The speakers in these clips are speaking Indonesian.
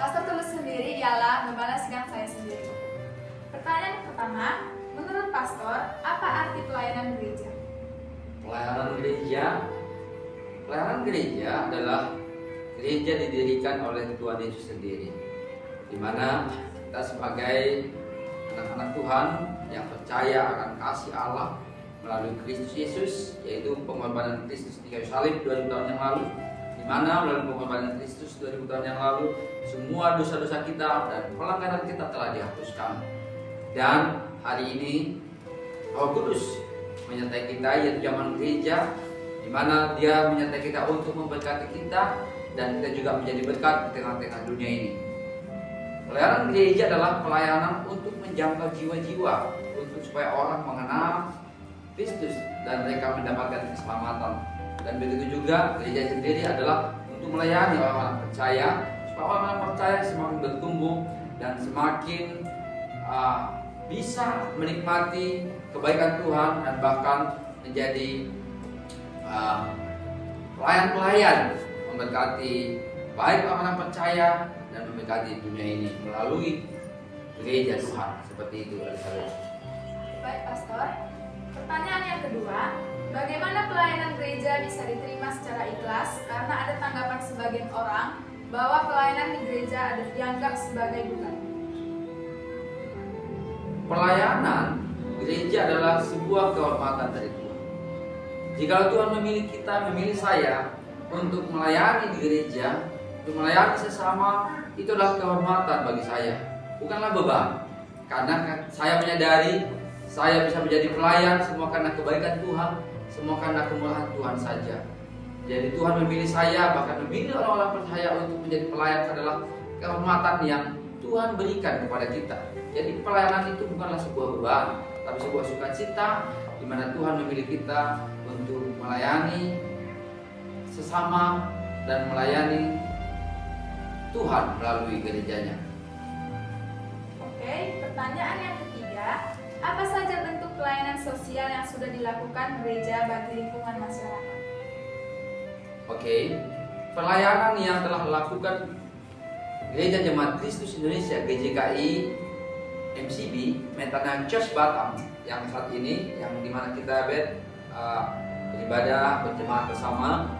Pastor tulis sendiri ialah membalas sidang saya sendiri. Pertanyaan pertama, menurut pastor, apa arti pelayanan gereja? Pelayanan gereja adalah gereja didirikan oleh Tuhan Yesus sendiri, di mana kita sebagai anak-anak Tuhan yang percaya akan kasih Allah melalui Kristus Yesus, yaitu pengorbanan Kristus di kayu salib 2000 tahun yang lalu, di mana melalui pengorbanan Kristus 2000 tahun yang lalu semua dosa-dosa kita dan pelanggaran kita telah dihapuskan. Dan hari ini Roh Kudus menyertai kita, yaitu zaman gereja, di mana Dia menyertai kita untuk memberkati kita dan kita juga menjadi berkat di tengah-tengah dunia ini. Pelayanan gereja adalah pelayanan untuk menjangkau jiwa-jiwa, untuk supaya orang mengenal Kristus dan mereka mendapatkan keselamatan. Dan begitu juga gereja sendiri adalah untuk melayani orang-orang percaya, supaya orang-orang percaya semakin bertumbuh dan semakin bisa menikmati kebaikan Tuhan dan bahkan menjadi pelayan-pelayan memberkati baik orang-orang percaya dan memberkati dunia ini melalui gereja Tuhan. Seperti itu, Elizabeth. Baik, Pastor. Pertanyaan yang kedua, bagaimana pelayanan gereja bisa diterima secara ikhlas karena ada tanggapan sebagian orang bahwa pelayanan di gereja ada dianggap sebagai beban? Pelayanan gereja adalah sebuah kehormatan dari Tuhan. Jika Tuhan memilih kita, memilih saya untuk melayani di gereja, untuk melayani sesama, itu adalah kehormatan bagi saya, bukanlah beban. Karena saya menyadari saya bisa menjadi pelayan semua karena kebaikan Tuhan, semua karena kemurahan Tuhan saja. Jadi Tuhan memilih saya, bahkan memilih orang-orang percaya untuk menjadi pelayan adalah kehormatan yang Tuhan berikan kepada kita. Jadi pelayanan itu bukanlah sebuah beban, tapi sebuah sukacita di mana Tuhan memilih kita untuk melayani sesama dan melayani Tuhan melalui gerejanya. Oke, pertanyaan yang ketiga, apa saja bentuk pelayanan sosial yang sudah dilakukan gereja bagi lingkungan masyarakat? Oke, pelayanan yang telah dilakukan Gereja Jemaat Kristus Indonesia GJKI MCB Metana Church Batam yang saat ini yang dimana kita beribadah berjemaat bersama.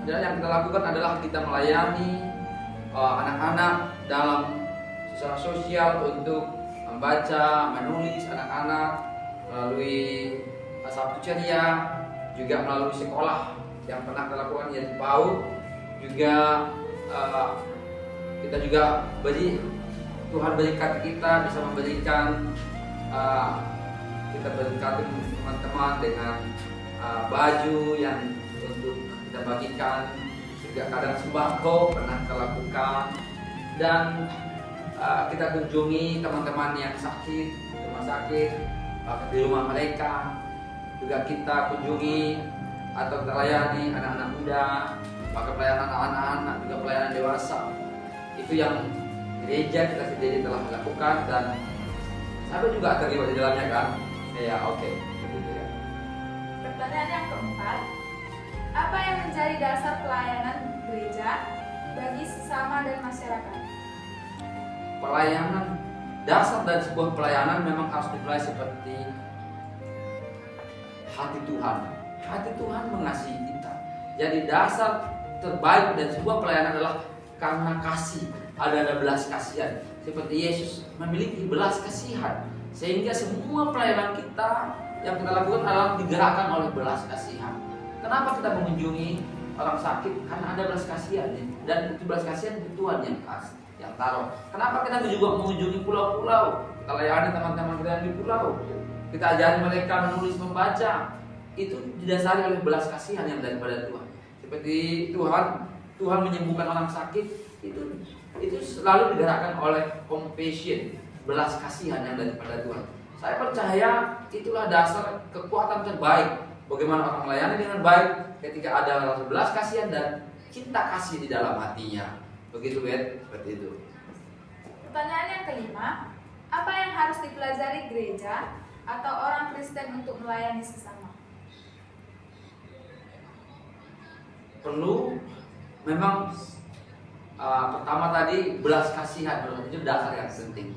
Dan yang kita lakukan adalah kita melayani anak-anak dalam secara sosial untuk membaca, menulis anak-anak melalui Sabtu Ceria, juga melalui sekolah yang pernah kita lakukan yaitu PAUD. Juga kita juga Tuhan berikan kita bisa memberikan kita berkati teman-teman dengan baju yang untuk kita bagikan, juga kadang sembako pernah kita lakukan, dan kita kunjungi teman-teman yang sakit di rumah sakit, di rumah mereka. Juga kita kunjungi atau kita layani anak-anak muda, maka pelayanan anak-anak, juga pelayanan dewasa. Itu yang gereja kita sendiri telah melakukan dan saya juga terlibat di dalamnya kan. Ya oke, begitu ya. Pertanyaan yang keempat, apa yang menjadi dasar pelayanan gereja bagi sesama dan masyarakat? Pelayanan, dasar dari sebuah pelayanan memang harus dimulai seperti hati Tuhan. Hati Tuhan mengasihi kita. Jadi dasar terbaik dari sebuah pelayanan adalah karena kasih. Ada belas kasihan. Seperti Yesus memiliki belas kasihan, sehingga semua pelayanan kita yang kita lakukan adalah digerakkan oleh belas kasihan. Kenapa kita mengunjungi orang sakit? Karena ada belas kasihan, dan itu belas kasihan itu Tuhan yang taruh. Kenapa kita juga mengunjungi pulau-pulau? Kita layani teman-teman kita yang di pulau. Kita ajari mereka menulis, membaca. Itu didasari oleh belas kasihan yang daripada Tuhan. Seperti Tuhan menyembuhkan orang sakit, itu selalu digerakkan oleh compassion, belas kasihan yang daripada Tuhan. Saya percaya itulah dasar kekuatan terbaik bagaimana orang melayani dengan baik ketika ada rasa belas kasihan dan cinta kasih di dalam hatinya. Begitu, Bet, seperti itu. Pertanyaan yang kelima, apa yang harus dipelajari gereja atau orang Kristen untuk melayani sesama? Perlu memang pertama tadi belas kasihan itu dasar yang penting.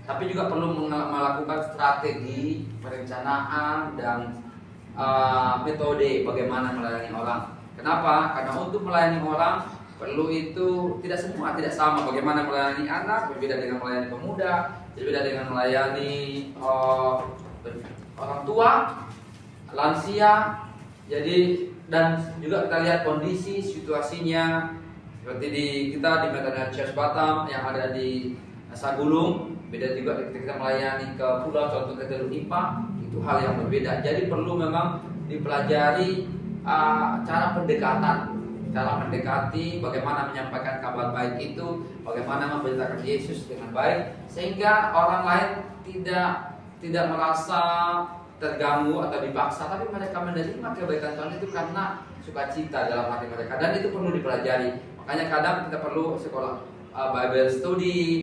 Tapi juga perlu melakukan strategi, perencanaan dan metode bagaimana melayani orang. Kenapa? Karena untuk melayani orang perlu itu tidak sama. Bagaimana melayani anak berbeda dengan melayani pemuda, berbeda dengan melayani orang tua, lansia. Jadi dan juga kita lihat kondisi situasinya seperti kita di Metode Church Batam yang ada di Sagulung, beda juga ketika kita melayani ke pulau contoh ke Teluk Nipah, itu hal yang berbeda. Jadi perlu memang dipelajari cara mendekati, bagaimana menyampaikan kabar baik itu, bagaimana memberitakan Yesus dengan baik, sehingga orang lain tidak merasa terganggu atau dipaksa, tapi mereka menerima kebaikan Tuhan itu karena sukacita dalam hati mereka, dan itu perlu dipelajari. Makanya kadang kita perlu sekolah Bible study.